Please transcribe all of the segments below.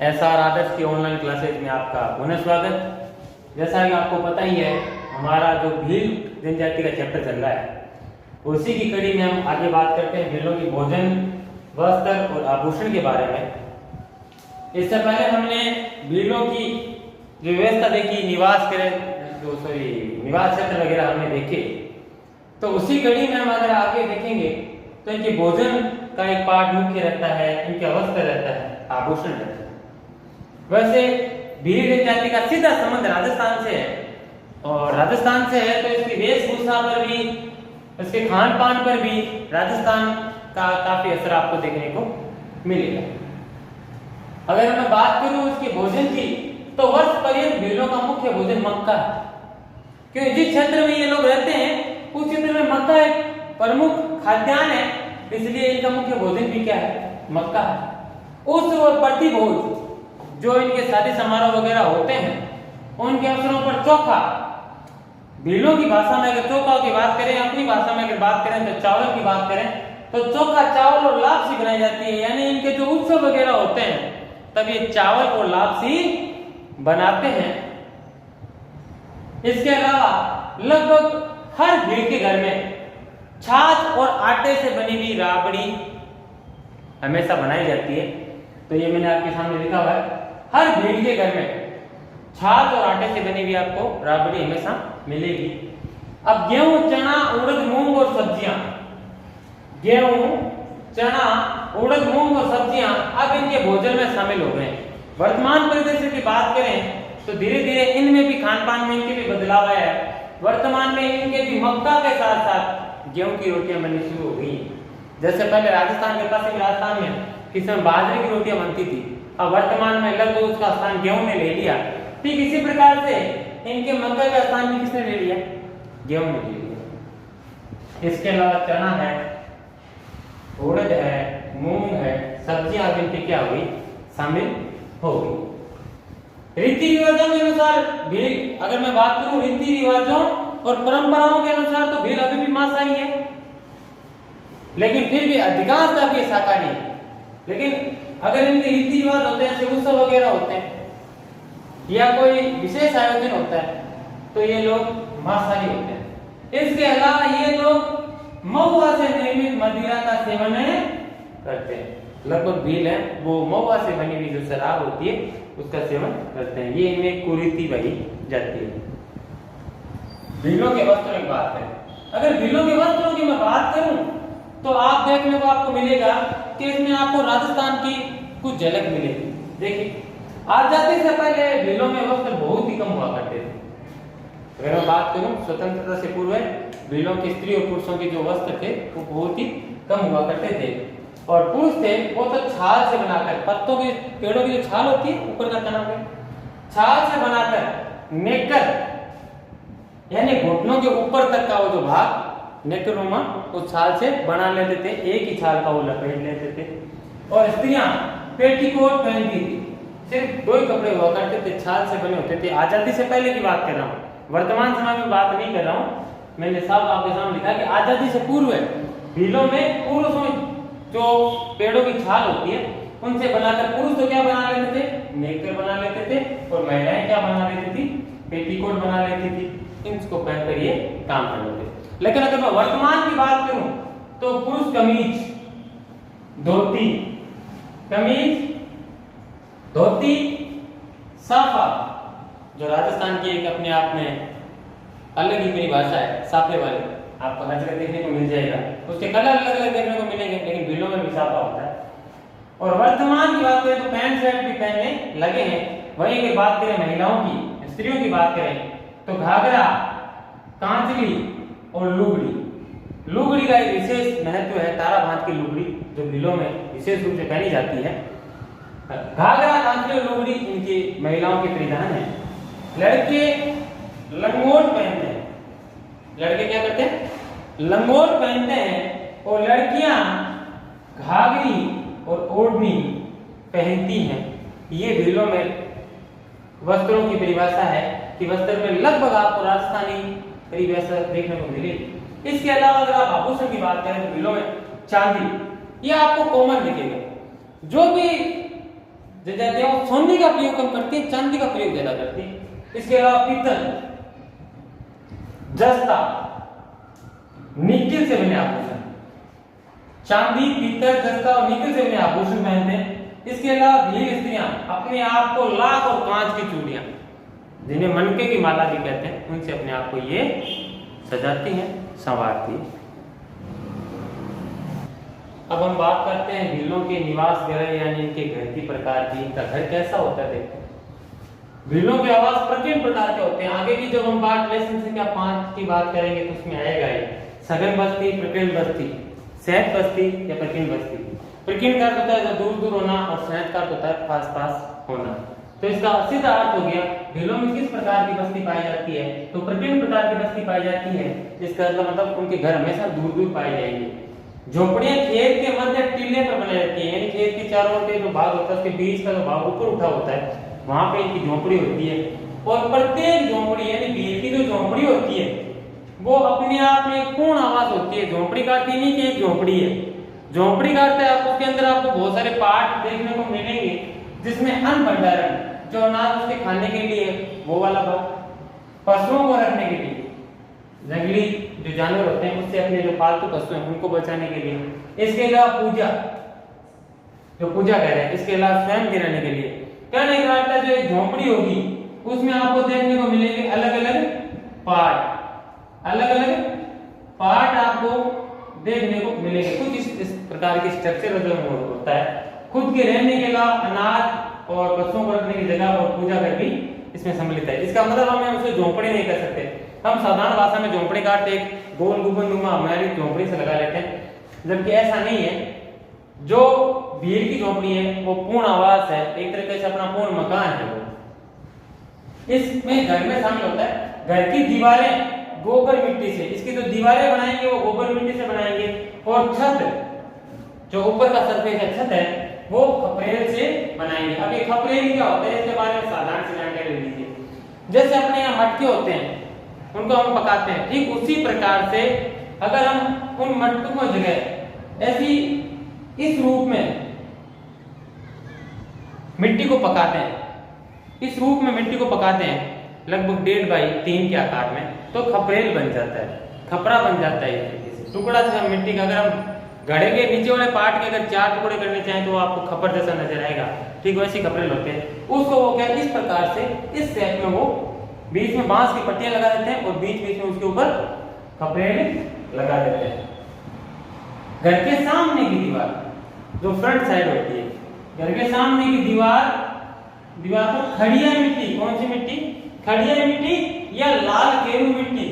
SR आदर्श की online classes में आपका पुनः स्वागत। जैसा कि आपको पता ही है, हमारा जो भील जनजाति का चैप्टर चल रहा है, उसी की कड़ी में हम आगे बात करते हैं भीलों की भोजन, वस्त्र और आभूषण के बारे में। इससे पहले हमने भीलों की जो व्यवस्था देखी, निवास क्षेत्र वगैरह हमने देखे, तो उसी कड़ी में हम अगर आगे देखेंगे तो इनके भोजन का एक पार्ट मुख्य रहता है, इनका वस्त्र रहता है, आभूषण रहता है। वैसे भील जनजाति का सीधा संबंध राजस्थान से है, और राजस्थान से है तो इसकी वेशभूषा पर भी, इसके खान पान पर भी राजस्थान का काफी असर आपको देखने को मिलेगा। अगर मैं बात करूं इसके भोजन की, तो वर्ष पर्यंत भीलों का मुख्य भोजन मक्का है, क्योंकि जिस क्षेत्र में ये लोग रहते हैं उस क्षेत्र में मक्का एक प्रमुख खाद्यान्न है, इसलिए इनका मुख्य भोजन भी क्या है, मक्का है। उस और प्रतिभोज जो इनके शादी समारोह वगैरह होते हैं, उनके अवसरों पर चोखा, भीलों की भाषा में अगर चोखा की बात करें, अपनी भाषा में अगर बात करें तो चावल की बात करें, तो चोखा चावल और लापसी बनाई जाती है। यानी इनके जो उत्सव वगैरह होते हैं तब ये चावल और लापसी बनाते हैं। इसके अलावा लगभग हर भील के घर में छाछ और आटे से बनी हुई राबड़ी हमेशा बनाई जाती है। तो ये मैंने आपके सामने लिखा हुआ है, हर भील के घर में छाछ और आटे से बनी हुई आपको राबड़ी हमेशा मिलेगी। अब गेहूं, चना, उड़द, मूंग और सब्जियां, गेहूं, चना, उड़द, मूंग और सब्जियां अब इनके भोजन में शामिल हो गए हैं। वर्तमान परिदृश्य की बात करें तो धीरे धीरे इनमें भी खान पान में इनके भी बदलाव आया है। वर्तमान में इनके भी मक्का के साथ साथ गेहूं की रोटियां बननी शुरू हो गई। जैसे पहले राजस्थान के पश्चिमी राजस्थान में किस समय बाजरे की रोटियां बनती थी, अब वर्तमान में लगभग उसका स्थान गेहूं ने ले लिया। ठीक इसी प्रकार से इनके मक्का का स्थान भी किसने ले लिया, गेहूं ने ले लिया। इसके अलावा चना है, उड़द है, मूंग है, सब्जियां इनकी क्या हुई, शामिल हो गई। रीति रिवाजों के अनुसार भील, अगर मैं बात करूं रीति रिवाजों और परंपराओं के अनुसार, तो भील अभी भी मांसाहारी है, लेकिन फिर भी अधिकांश अभी शाकाहारी है। लेकिन अगर इनके रीति रिवाज होते हैं, जैसे उत्सव वगैरह होते हैं या कोई विशेष आयोजन होता है, तो ये लोग मांसाहारी होते हैं। इसके अलावा ये लोग महुआ से निर्मित मदिरा का सेवन करते हैं। लगभग भील है वो महुआ से बनी हुई जो शराब होती है उसका सेवन करते हैं। ये इनमें कुरीति बही जाती है। भीलों के वस्त्रों की बात करें, अगर भीलों के वस्त्रों की मैं बात करूं तो आप देखने को आपको मिलेगा कि इसमें आपको राजस्थान की कुछ झलक मिलेगी। देखिए, आजादी से पहले भीलों में वस्त्र बहुत ही कम हुआ करते थे। अगर मैं बात करूं स्वतंत्रता से पूर्व भीलों की स्त्री और पुरुषों के जो वस्त्र थे वो बहुत ही कम हुआ करते थे। और पुरुष थे वो तो छाल से बनाकर, पत्तों की, पेड़ों की जो छाल होती है ऊपर का तना पे, छाल से बनाकर नेकर, यानी घुटनों के ऊपर तक का वो जो भाग नेकनुमा उस छाल से बना लेते थे, एक ही छाल का वो लपेट लेते थे। और स्त्रियां पेटीकोट पहनती थी, सिर्फ दो ही कपड़े हुआ करते थे, छाल से बने होते थे। आजादी से पहले की बात कर रहा हूँ, वर्तमान समय में बात नहीं कर रहा हूँ। मैंने साफ आपके सामने लिखा कि आजादी से पूर्व भीलों में पुरुषों जो पेड़ों की छाल होती है उनसे बनाकर, पुरुष तो क्या बना लेते थे, नेकर बना लेते थे, और महिलाएं क्या बना लेती थी, पेटीकोट बना लेती थी। इनको पहनकर ये काम कर लेते। लेकिन अगर मैं वर्तमान की बात करूं तो पुरुष कमीज, धोती, कमीज, धोती, साफा, जो राजस्थान की एक अपने आप में अलग ही परिभाषा है, साफे वाली, आपको हर जगह देखने को मिल जाएगा। उसके कलर अलग अलग देखने को मिलेंगे, लेकिन भीलों में भी साफा होता है। और वर्तमान की बात करें तो पैंट शर्ट भी पहनने लगे हैं। वहीं अगर बात करें महिलाओं की, स्त्रियों की बात करें तो घाघरा, कांचली और लुगड़ी। लुगड़ी का एक विशेष महत्व है, तारा भांत की लुगड़ी जो भीलों में विशेष रूप से पहनी जाती है। घाघरा, कांचली और लुगड़ी इनकी महिलाओं के परिधान है। लड़के लंगोट पहनते हैं, लड़के क्या करते हैं, लंगोट पहनते हैं, और लड़कियां घाघरी और ओढ़नी पहनती हैं। ये भीलों में वस्त्रों की परिभाषा है कि वस्त्र में लगभग आपको राजस्थानी परिभाषा देखने को मिलेगी। इसके अलावा अगर आप आभूषण की बात करें तो भीलों में चांदी, ये आपको कॉमन दिखेगा। जो भी जनजातियां सोने का प्रयोग कम करती है, चांदी का प्रयोग ज्यादा करती है। इसके अलावा पीतल, जस्ता, निकिल से बने आभूषण, चांदी, पीतल, जस्ता और निकिल से बने आभूषण पहनते हैं। इसके अलावा भील स्त्रियां अपने आप को लाख और कांच की चूड़ियां, जिन्हें मनके की माला भी कहते हैं, उनसे अपने आप को ये सजाती हैं, संवारती है। अब हम बात करते हैं भीलों के निवास गृह यानी इनके घर की प्रकार की। इनका घर कैसा होता है देखते हैं। भीलों के आवास प्रकीर्ण प्रकार के होते हैं। आगे की जब हम बात लेसन संख्या 5 की बात करेंगे तो उसमें आएगा ये सघन बस्ती, प्रकीर्ण बस्ती, सहज बस्ती या प्रकीर्ण बस्ती। प्रकीर्ण का अर्थ होता है दूर दूर होना और सहज का अर्थ होता है पास पास होना। तो इसका सीधा अर्थ हो गया भीलों में किस प्रकार की बस्ती पाई जाती है, तो प्रकीर्ण प्रकार की बस्ती पाई जाती है। इसका मतलब उनके घर हमेशा दूर दूर पाए जाएंगे। झोपड़ियां खेत के मध्य टीले पर बनाई जाती है, यानी खेत के चारों ओर के जो भाग होता है उसके बीच का जो भाग ऊपर उठा होता है, वहां पे इनकी झोपड़ी होती है। और प्रत्येक झोपड़ी यानी भील की जो झोपड़ी होती है वो अपने आप में एक पूर्ण आवास होती है। झोपड़ी का अर्थ नहीं कि एक झोपड़ी है, झोपड़ी का अर्थ है आपको उसके अंदर आपको बहुत सारे पार्ट देखने को मिलेंगे, जिसमें अन्न भंडारण, जो अनाज उसके खाने के लिए वो वाला भाग, पशुओं को रखने के लिए, जंगली जो जानवर होते हैं उससे अपने जो पालतू पशु हैं उनको बचाने के लिए। इसके अलावा पूजा, जो पूजा कह रहे हैं, इसके अलावा स्वयं के रहने के लिए। कहने का अर्थ है जो एक झोपड़ी होगी उसमें आपको देखने को मिलेंगे अलग अलग पार्ट, अलग अलग पार्ट आपको देखने को मिलेंगे। कुछ इस प्रकार के स्ट्रक्चर जो होता है। खुद के रहने के अलावा अनाज और पशुओं को रखने की जगह और पूजा घर भी इसमें सम्मिलित है। इसका मतलब हम उसे झोपड़ी नहीं कर सकते। हम साधारण भाषा में झोपड़ी का अर्थ एक गोल गुंबदनुमा हमारी झोपड़ी से लगा लेते हैं, जबकि ऐसा नहीं है। जो भील की झोपड़ी है वो पूर्ण आवास है, एक तरीके से अपना पूर्ण मकान है वो। इसमें घर में शामिल होता है घर की दीवारें गोबर मिट्टी से, इसकी जो दीवारें बनाएंगे वो गोबर मिट्टी से बनाएंगे, और छत जो ऊपर का सरफेस है छत है वो खपरेल से बनाएंगे। अब ये खपरेल क्या होता है इसके बारे में साधारण सी जानकारी लीजिए। जैसे अपने यहाँ मटके होते हैं उनको हम पकाते हैं, ठीक उसी प्रकार से अगर हम उन मटकों की जगह ऐसी इस रूप में मिट्टी को पकाते हैं, इस रूप में मिट्टी को पकाते हैं लगभग 1.5 बाई 3 के आकार में, तो खपरेल बन जाता है, खपरा बन जाता है। इस तरीके से टुकड़ा से मिट्टी का अगर हम घड़े के नीचे वाले पार्ट के अगर 4 टुकड़े करने चाहें तो आपको खपर जैसा नजर आएगा, ठीक वैसे खपरेल होते हैं। उसको वो क्या इस प्रकार से इस शेप में वो बीच में बांस की पट्टियां लगा देते हैं और बीच बीच में उसके ऊपर खपरेल लगा देते हैं। घर के सामने की दीवार जो फ्रंट साइड होती है, घर के सामने की दीवार पर खड़िया मिट्टी, कौन सी मिट्टी, खड़िया मिट्टी या लाल गेरू मिट्टी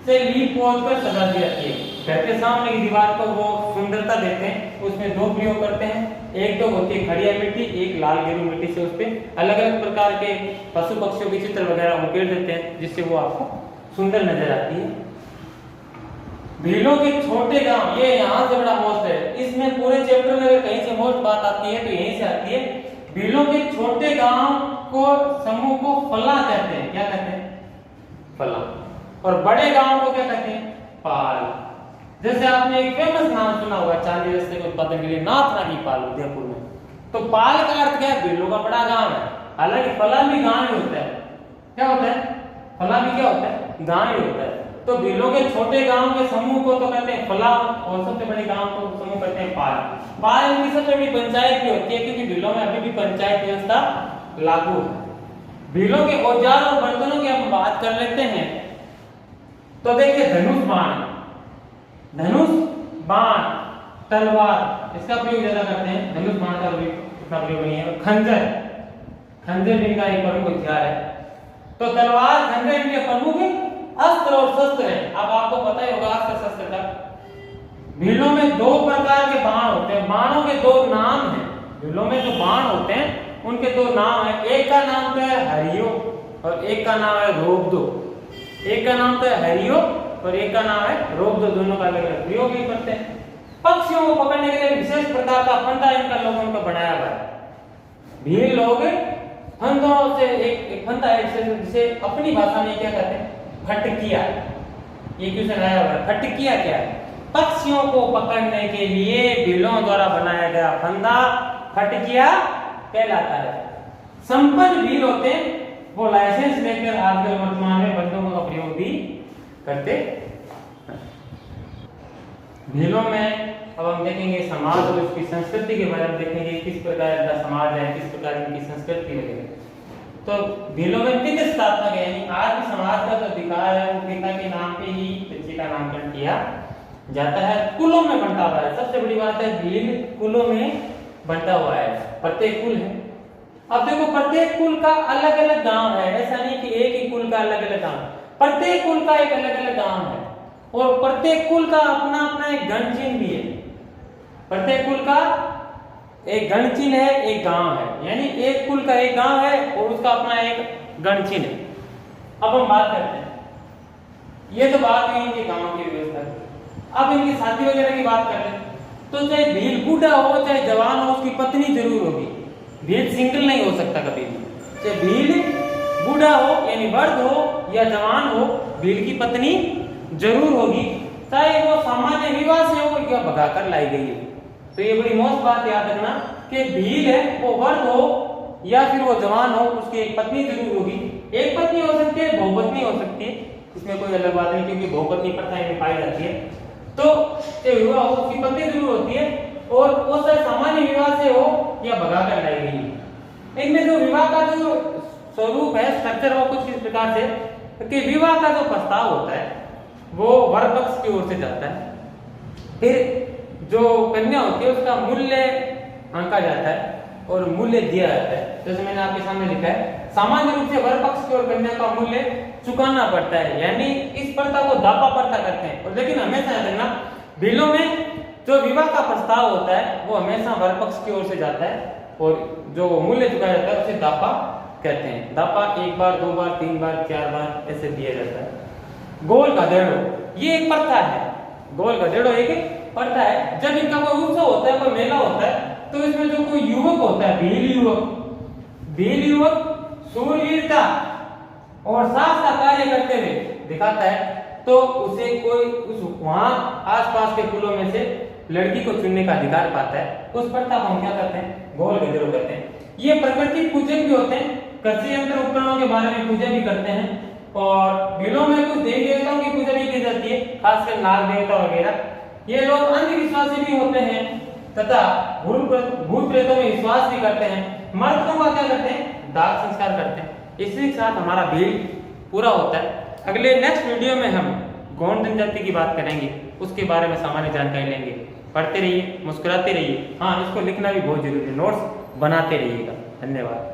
से लीप पोत कर सजा दी जाती है। घर के सामने की दीवार को वो सुंदरता देते हैं, उसमें 2 प्रयोग करते हैं, एक तो होती है खड़िया मिट्टी, एक लाल गेरू मिट्टी से उस पे अलग अलग प्रकार के पशु पक्षियों के चित्र वगैरह उकेर देते हैं, जिससे वो आपको सुंदर नजर आती है। भीलों के छोटे गांव, ये यहाँ से बड़ा मोस्ट है, इसमें पूरे चैप्टर में अगर कहीं से मोस्ट बात आती है तो यहीं से आती है। भीलों के छोटे गांव को समूह को फला कहते हैं, क्या कहते हैं, फला, और बड़े गांव को क्या कहते हैं, पाल। जैसे आपने एक फेमस नाम सुना होगा चांदी रस्ते के उत्पादन के लिए नाथरानी पाल उदयपुर में, तो पाल का अर्थ क्या है, भीलों का बड़ा गांव है। हालांकि फला भी गांव ही होता है, क्या होता है, फला भी क्या होता है, गांव ही होता है। तो भीलों के छोटे गांव के समूह को तो कहते हैं फला, और सबसे बड़े गांव को समूह कहते हैं पाल। पाल की सबसे बड़ी पंचायत भी होती है, क्योंकि भीलों में अभी भी पंचायत व्यवस्था लागू है। भीलों के औजार और बर्तनों की हम बात कर लेते हैं, तो देखिए धनुष बाण, धनुष बाण, तलवार, इसका प्रयोग ज्यादा करते हैं, धनुष बाण का इतना प्रयोग नहीं है। खंजर, खंजर इनका एक प्रमुख हथियार है। तो तलवार, खंजर इनके प्रमुख अस्त्र और शस्त्र है। अब आपको पता ही होगा अस्त्र शस्त्र का। भीलों में 2 प्रकार के बाण होते हैं, बाणों के 2 नाम हैं। भीलों में जो बाण होते हैं उनके 2 नाम है, एक का नाम तो है हरियो और एक का नाम है रोबदो। एक का नाम तो है हरियो और एक का नाम है रोबदो, दोनों का अलग अलग प्रयोग ही करते हैं। पक्षियों को पकड़ने के लिए विशेष प्रकार का फंदा इनका लोगों का बनाया हुआ है। भील लोग फंदों से एक फंदा है जिसे अपनी भाषा में क्या कहते हैं, फटकिया, ये क्यों बनाया हुआ है, फटकिया क्या है, पक्षियों को पकड़ने के लिए भीलों द्वारा बनाया गया फंदा फटकिया कहलाता है। संपन्न भील होते हैं वो लाइसेंस लेकर आजकल वर्तमान में बंदूकों का प्रयोग भी करते हैं। भीलों में अब हम देखेंगे समाज और उसकी संस्कृति के बारे में देखेंगे, किस प्रकार का समाज है, किस प्रकार इनकी संस्कृति वगैरह। तो भीलों में पितृ स्थापना है, यानी आज भी समाज का जो अधिकार है वो पिता के नाम पे ही बच्चे का नामकरण किया जाता है। कुलों में बंटा हुआ है, सबसे बड़ी बात है भील कुलों में बंटा हुआ है, प्रत्येक कुल है। अब देखो प्रत्येक कुल का अलग अलग गांव है, ऐसा नहीं कि एक ही कुल का अलग अलग गांव, प्रत्येक कुल का एक अलग अलग गांव है और प्रत्येक कुल का अपना अपना एक गण चिन्ह भी है। प्रत्येक कुल का एक गण चिन्ह है, एक गांव है, यानी एक कुल का एक गांव है और उसका अपना एक गण चिन्ह है। अब हम बात करते हैं, ये तो बात हुई इनके गांव की व्यवस्था की। अब इनकी शादी वगैरह की बात कर लें तो चाहे भील बूढ़ा हो चाहे जवान हो उसकी पत्नी जरूर होगी। भील सिंगल नहीं हो सकता कभी भी, चाहे भील बूढ़ा हो यानी वृद्ध हो या जवान हो, भील की पत्नी जरूर होगी, चाहे वो सामान्य विवाह से हो या भगाकर लाई गई है। तो ये बड़ी मौत बात याद रखना कि भील है वो वृद्ध हो या फिर वो जवान हो, उसकी एक पत्नी जरूर होगी। एक पत्नी हो सकती है, बहुपत्नी हो सकती है, इसमें कोई अलग बात नहीं, क्योंकि बहुपत्नी प्रथा में पाई जाती है। तो विवाह हो उसकी पत्नी जरूर होती है और वो चाहे सामान्य विवाह से हो या भगाकर लाई गई है। इनमें जो विवाह का जो स्वरूप है, स्ट्रक्चर, वो कुछ इस प्रकार से कि विवाह का जो प्रस्ताव होता है वो वर पक्ष की ओर से जाता है, फिर जो कन्या होती है उसका मूल्य आंका जाता है और मूल्य दिया जाता है। जैसे मैंने आपके सामने लिखा है, सामान्य रूप से वर पक्ष की ओर कन्या का मूल्य चुकाना पड़ता है, यानी इस प्रथा को दापा प्रथा करते हैं। और लेकिन हमेशा याद रखना, भीलों में जो विवाह का प्रस्ताव होता है वो हमेशा वर पक्ष की ओर से जाता है और जो मूल्य चुकाया जाता है उसे दापा कहते हैं। दापा एक बार, दो बार, तीन बार, चार बार ऐसे दिया जाता है। गोल गधेड़ो ये एक प्रथा है, गोल गधेड़ो एक प्रथा है। जब इनका कोई उत्सव होता है, कोई मेला होता है, तो इसमें जो कोई युवक होता है, भील युवक शूरवीरता और साहस का कार्य करते हुए दिखाता है, तो उसे कोई उस वहां आसपास के कुलों में से लड़की को चुनने का अधिकार पाता है। उस प्रथा को हम क्या करते हैं, गोल गधेड़ो कहते हैं। ये प्रकृति पूजक भी होते हैं, कृषि यंत्र उपकरणों के बारे में पूजा भी करते हैं और भीलों में कुछ देवी देवताओं की पूजा भी की जाती है, खासकर नाग देवता वगैरह। ये लोग अंधविश्वासी भी होते हैं तथा भूत प्रेतों में विश्वास भी करते हैं। मर्दों का क्या करते हैं, दाह संस्कार करते हैं। इसी के साथ हमारा भील पूरा होता है। अगले नेक्स्ट वीडियो में हम गौड़ जनजाति की बात करेंगे, उसके बारे में सामान्य जानकारी लेंगे। पढ़ते रहिए, मुस्कुराते रहिए। हाँ, इसको लिखना भी बहुत जरूरी है, नोट्स बनाते रहिएगा। धन्यवाद।